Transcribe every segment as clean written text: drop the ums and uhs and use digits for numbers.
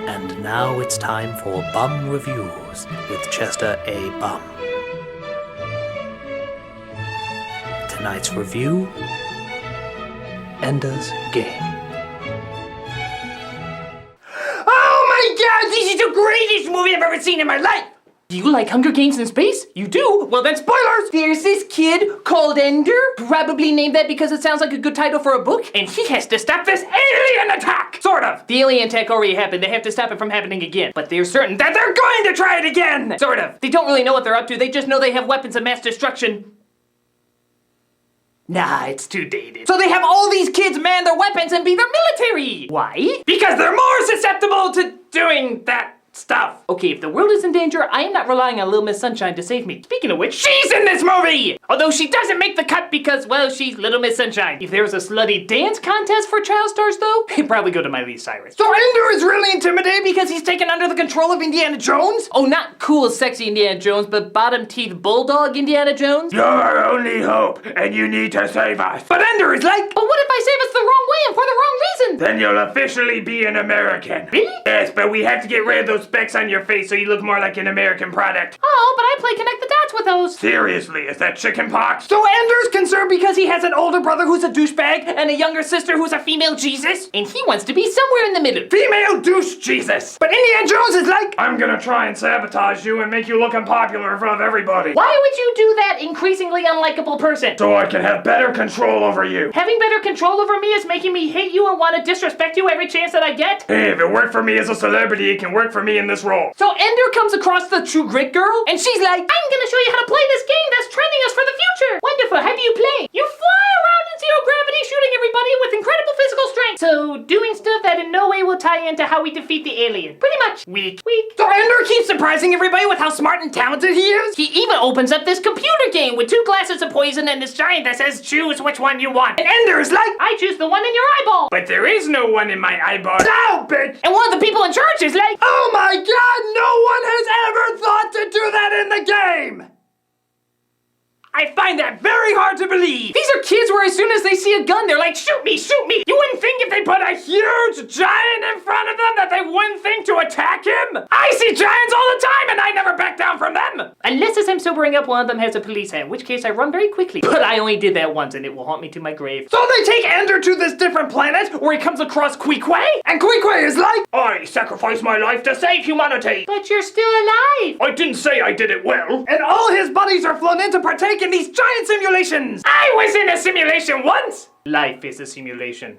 And now it's time for Bum Reviews with Chester A. Bum. Tonight's review, Ender's Game. Oh my god, this is the greatest movie I've ever seen in my life! Do you like Hunger Games in space? You do? Well then spoilers! There's this kid called Ender, probably named that because it sounds like a good title for a book, and he has to stop this alien attack! Sort of. The alien attack already happened, they have to stop it from happening again. But they're certain that they're going to try it again! Sort of. They don't really know what they're up to, they just know they have weapons of mass destruction. Nah, it's too dated. So they have all these kids man their weapons and be their military! Why? Because they're more susceptible to doing that stuff. Okay, if the world is in danger, I am not relying on Little Miss Sunshine to save me. Speaking of which, she's in this movie! Although she doesn't make the cut because, well, she's Little Miss Sunshine. If there was a slutty dance contest for child stars, though, it'd probably go to Miley Cyrus. So Ender is really intimidated because he's taken under the control of Indiana Jones? Oh, not cool, sexy Indiana Jones, but bottom-teeth bulldog Indiana Jones? You're our only hope, and you need to save us. But Ender is like, but what if I save us the wrong way and for the wrong reason? Then you'll officially be an American. Really? Yes, but we have to get rid of those specks on your face so you look more like an American product. Oh, but I play Connect the Dots with those. Seriously, is that chicken pox? So Ender's concerned because he has an older brother who's a douchebag and a younger sister who's a female Jesus, and he wants to be somewhere in the middle. Female douche Jesus. But Indiana Jones is like, I'm gonna try and sabotage you and make you look unpopular in front of everybody. why would you do that, increasingly unlikable person? So I can have better control over you. Having better control over me is making me hate you and want to disrespect you every chance that I get? Hey, if it worked for me as a celebrity, it can work for me in this role. So Ender comes across the True Grit girl, and she's like, I'm gonna show you how to play this game that's training us for the future. Wonderful, how do you play? You fly around in zero gravity shooting everybody with incredible physical strength. So doing stuff that in no way will tie into how we defeat the alien. Pretty much. Weak. So Ender keeps surprising everybody with how smart and talented he is. He even opens up this computer game with 2 glasses of poison and this giant that says choose which one you want. And Ender is like, I choose the one in your eyeball. But there is no one in my eyeball. Now, bitch! And one of the people in charge is like, Oh my god, no one has ever thought to do that in the game! I find that very hard to believe. These are kids where as soon as they see a gun, they're like, shoot me, shoot me. You wouldn't think if they put a huge giant in front of them that they wouldn't think to attack him? I see giants all the time and I never back down from them. Unless as I'm sobering up, one of them has a police hat, in which case I run very quickly. But I only did that once and it will haunt me to my grave. So they take Ender to this different planet where he comes across Queequeg. And Queequeg is like, I sacrificed my life to save humanity! but you're still alive. I didn't say I did it well! And all his buddies are flown in to partake in these giant simulations. I was in a simulation once. Life is a simulation.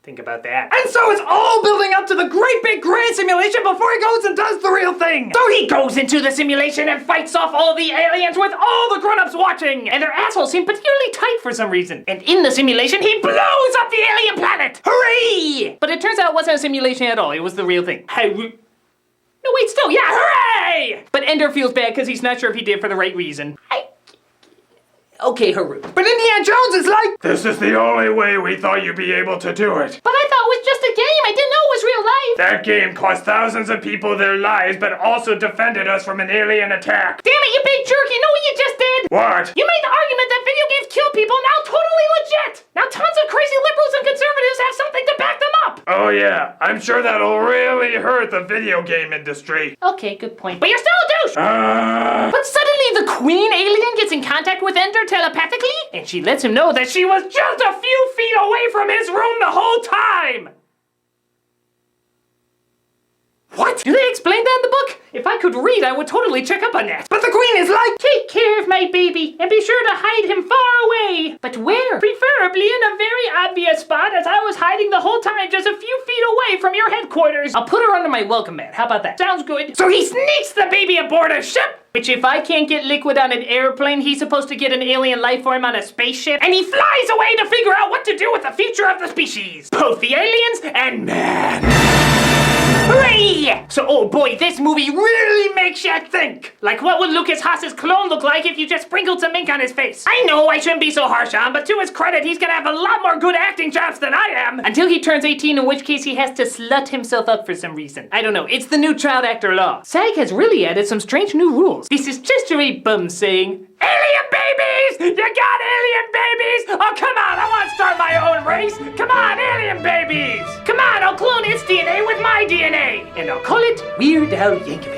Think about that. And so it's all building up to the great big grand simulation before he goes and does the real thing. So he goes into the simulation and fights off all the aliens with all the grown-ups watching. And their assholes seem particularly tight for some reason. And in the simulation, he blows up the alien planet. Hooray! But it turns out it wasn't a simulation at all. It was the real thing. No, wait, still, yeah, hooray! But Ender feels bad because he's not sure if he did it for the right reason. Okay, Haru. But Indiana Jones is like, This is the only way we thought you'd be able to do it. but I thought it was just a game. I didn't know it was real life. That game cost thousands of people their lives, but also defended us from an alien attack. Damn it, you big jerk. You know what you just did? What? You made the argument that video games kill people, now totally legit. Now tons of crazy liberals and conservatives have something to back them up. Oh yeah, I'm sure that'll really hurt the video game industry. Okay, good point. But you're still a douche. Uh, But suddenly the queen alien gets in contact with Ender telepathically, and she lets him know that she was just a few feet away from his room the whole time. What? Do they explain that in the book? If I could read, I would totally check up on that. But the queen is like, take care of my baby, and be sure to hide him far away. But where? Preferably in a very obvious spot, as I was hiding the whole time just a few feet away from your headquarters. I'll put her under my welcome mat. How about that? Sounds good. So he sneaks the baby aboard a ship, which if I can't get liquid on an airplane, he's supposed to get an alien life form on a spaceship, and he flies away to figure out what to do with the future of the species. Both the aliens and man. Hooray! So, oh boy, this movie really makes you think. Like, what would Lucas Haas's clone look like if you just sprinkled some ink on his face? I know I shouldn't be so harsh on, but to his credit, he's gonna have a lot more good acting jobs than I am. Until he turns 18, in which case he has to slut himself up for some reason. I don't know, it's the new child actor law. SAG has really added some strange new rules. This is just a bum saying, alien babies! You got alien babies? Oh, come on, I want to start my own race. Come on, alien babies! Come on, I'll clone its DNA, and I'll call it Weird Al Yankovic.